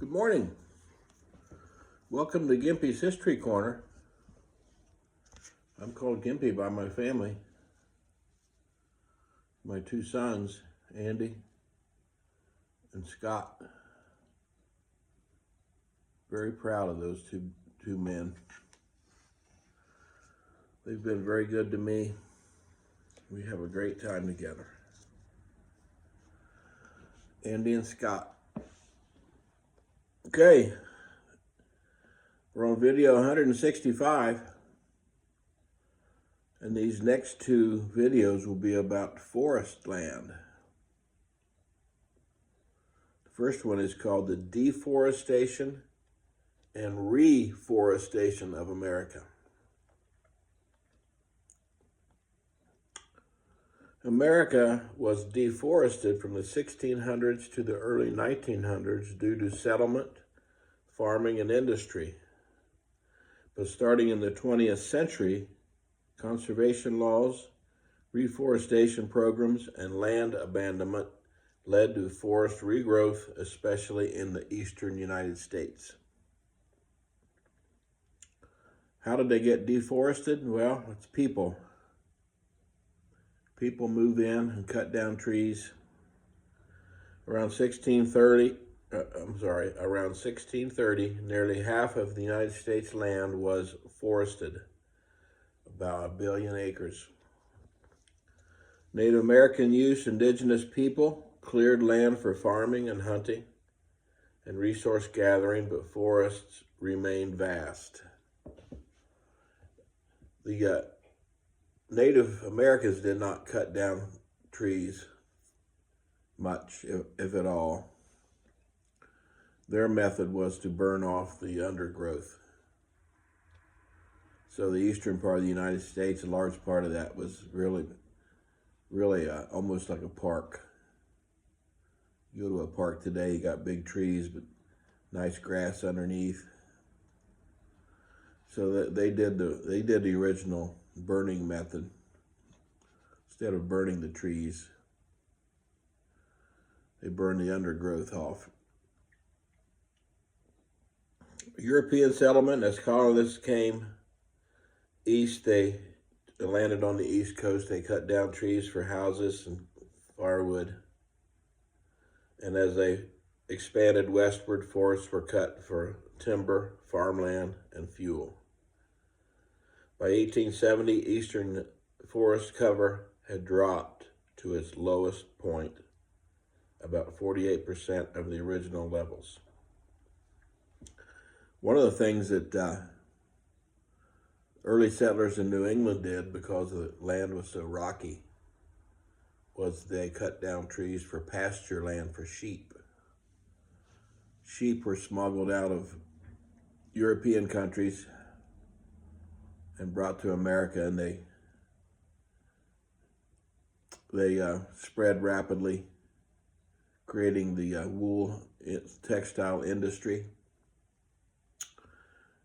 Good morning. Welcome to Gimpy's History Corner. I'm called Gimpy by my family. My two sons, Andy and Scott. Very proud of those two men. They've been very good to me. We have a great time together. Andy and Scott. Okay, we're on video 165, and these next two videos will be about forest land. The first one is called the deforestation and reforestation of America. America was deforested from the 1600s to the early 1900s due to settlement, farming, and industry. But starting in the 20th century, conservation laws, reforestation programs, and land abandonment led to forest regrowth, especially in the eastern United States. How did they get deforested? Well, it's people. People move in and cut down trees. Around 1630, nearly half of the United States land was forested, about 1 billion acres. Native American youth, indigenous people, cleared land for farming and hunting and resource gathering, but forests remained vast. The Native Americans did not cut down trees much, if at all. Their method was to burn off the undergrowth. So the eastern part of the United States, a large part of that was really almost like a park. You go to a park today, you got big trees, but nice grass underneath. So they did the original burning method. Instead of burning the trees, they burned the undergrowth off. European settlement, as colonists came east, they landed on the East Coast. They cut down trees for houses and firewood. And as they expanded westward, forests were cut for timber, farmland, and fuel. By 1870, eastern forest cover had dropped to its lowest point, about 48% of the original levels. One of the things that early settlers in New England did, because the land was so rocky, was they cut down trees for pasture land for sheep. Sheep were smuggled out of European countries and brought to America, and they spread rapidly, creating the wool textile industry.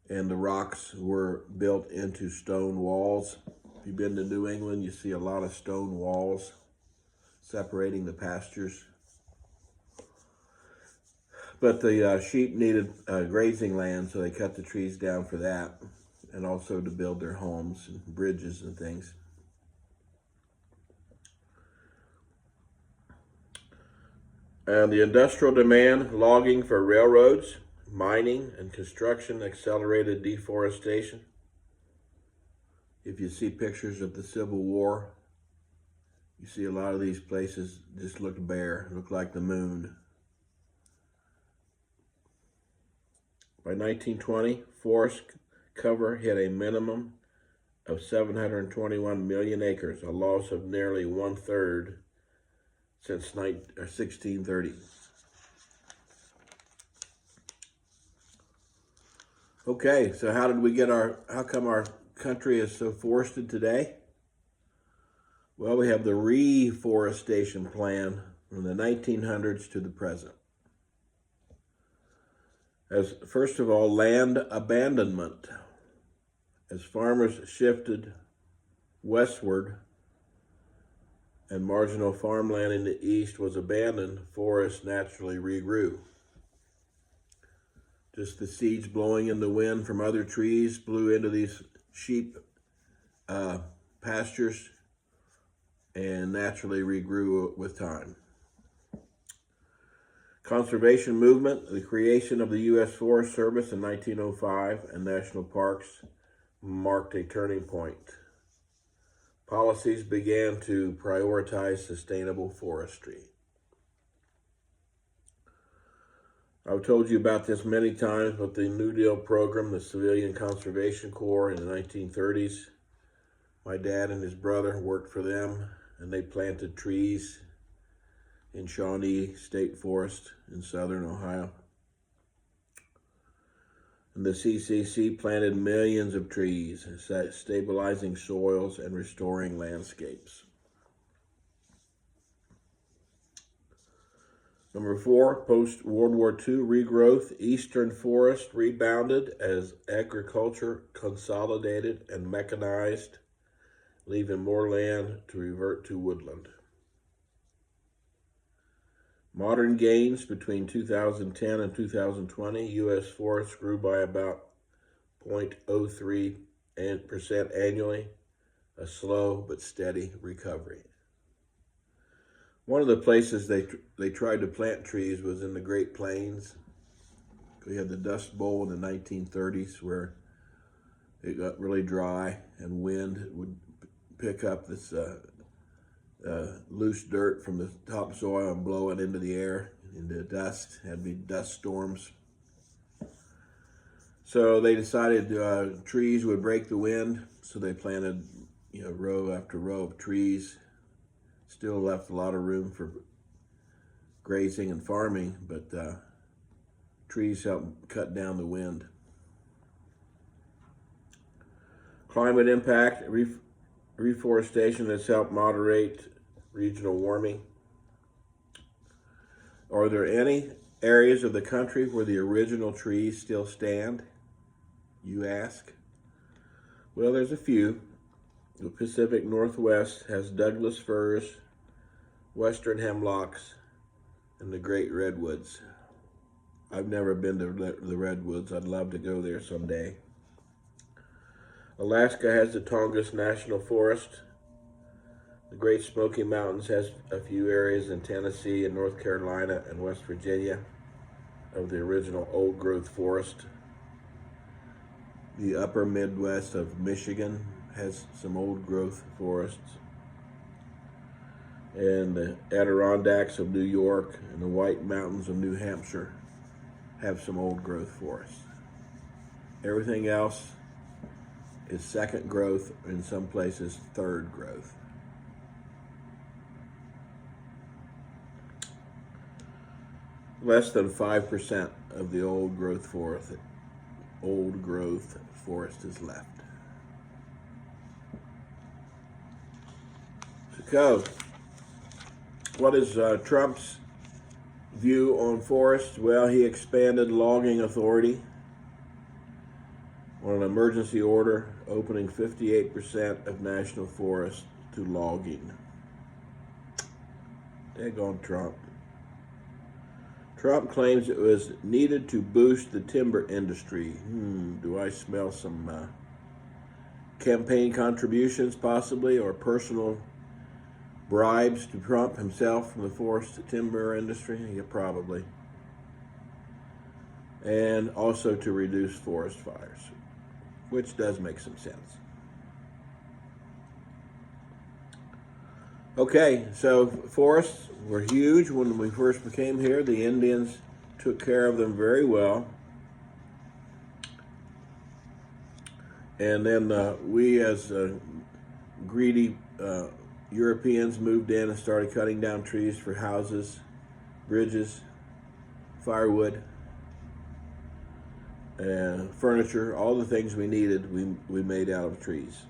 And the rocks were built into stone walls. If you've been to New England, you see a lot of stone walls separating the pastures. But the sheep needed grazing land, so they cut the trees down for that, and also to build their homes and bridges and things. And the industrial demand, logging for railroads, mining, and construction accelerated deforestation. If you see pictures of the Civil War, you see a lot of these places just look bare, look like the moon. By 1920, forest cover hit a minimum of 721 million acres, a loss of nearly 1/3 since 1630. Okay, so how come our country is so forested today? Well, we have the reforestation plan from the 1900s to the present. First of all, land abandonment. As farmers shifted westward and marginal farmland in the east was abandoned, forests naturally regrew. Just the seeds blowing in the wind from other trees blew into these sheep pastures and naturally regrew with time. Conservation movement, the creation of the U.S. Forest Service in 1905 and national parks marked a turning point. Policies began to prioritize sustainable forestry. I've told you about this many times, but the New Deal program, the Civilian Conservation Corps in the 1930s, my dad and his brother worked for them, and they planted trees in Shawnee State Forest in southern Ohio. And the CCC planted millions of trees, stabilizing soils and restoring landscapes. Number 4, post-World War II regrowth. Eastern forest rebounded as agriculture consolidated and mechanized, leaving more land to revert to woodland. Modern gains between 2010 and 2020, U.S. forests grew by about 0.03% annually, a slow but steady recovery. One of the places they tried to plant trees was in the Great Plains. We had the Dust Bowl in the 1930s where it got really dry and wind would pick up this loose dirt from the topsoil and blow it into the air, into dust. Had be dust storms. So they decided trees would break the wind, so they planted, row after row of trees. Still left a lot of room for grazing and farming, but trees help cut down the wind. Climate impact, reforestation has helped moderate regional warming. Are there any areas of the country where the original trees still stand, you ask? Well, there's a few. The Pacific Northwest has Douglas firs, western hemlocks, and the great redwoods. I've never been to the redwoods. I'd love to go there someday. Alaska has the Tongass National Forest. The Great Smoky Mountains has a few areas in Tennessee and North Carolina and West Virginia of the original old growth forest. The upper Midwest of Michigan has some old growth forests. And the Adirondacks of New York and the White Mountains of New Hampshire have some old growth forests. Everything else is second growth, in some places third growth. Less than 5% of the old growth forest is left. So, what is Trump's view on forests? Well, he expanded logging authority on an emergency order, opening 58% of national forests to logging. Daggone Trump. Trump claims it was needed to boost the timber industry. Do I smell some campaign contributions possibly, or personal bribes to Trump himself from the forest timber industry? Yeah, probably. And also to reduce forest fires, which does make some sense. Okay, so forests were huge when we first became here. The Indians took care of them very well. And then we as greedy Europeans moved in and started cutting down trees for houses, bridges, firewood, and furniture. All the things we needed, we made out of trees.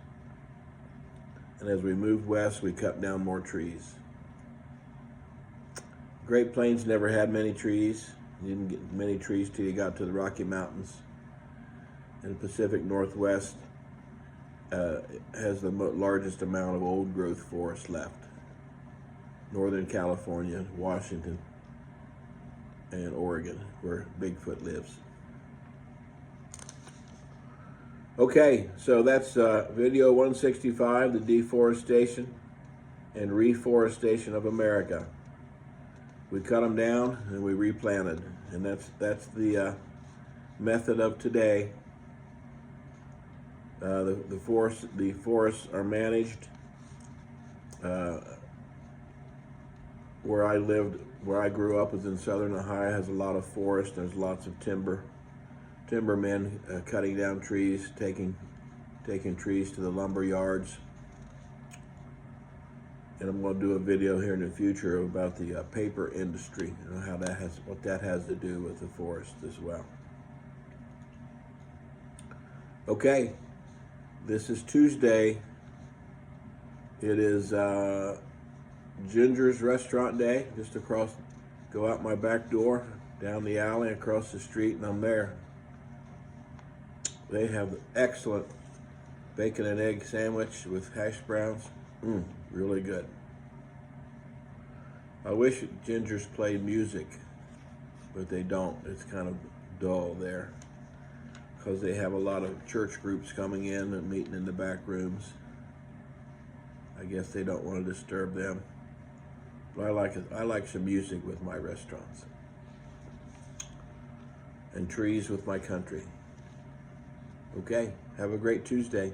And as we moved west, we cut down more trees. Great Plains never had many trees. You didn't get many trees till you got to the Rocky Mountains. And the Pacific Northwest has the largest amount of old growth forest left. Northern California, Washington, and Oregon, where Bigfoot lives. Okay, so that's video 165, the deforestation and reforestation of America. We cut them down and we replanted, and that's the method of today. The forests are managed. Where I lived, where I grew up, was in southern Ohio. Has a lot of forest. There's lots of timbermen cutting down trees, taking trees to the lumber yards. And I'm going to do a video here in the future about the paper industry and what that has to do with the forest as well. Okay, this is Tuesday. It is Ginger's Restaurant Day. Just across, go out my back door, down the alley, across the street, and I'm there. They have excellent bacon and egg sandwich with hash browns. Really good. I wish Ginger's played music, but they don't. It's kind of dull there because they have a lot of church groups coming in and meeting in the back rooms. I guess they don't want to disturb them. But I like some music with my restaurants. And trees with my country. Okay, have a great Tuesday.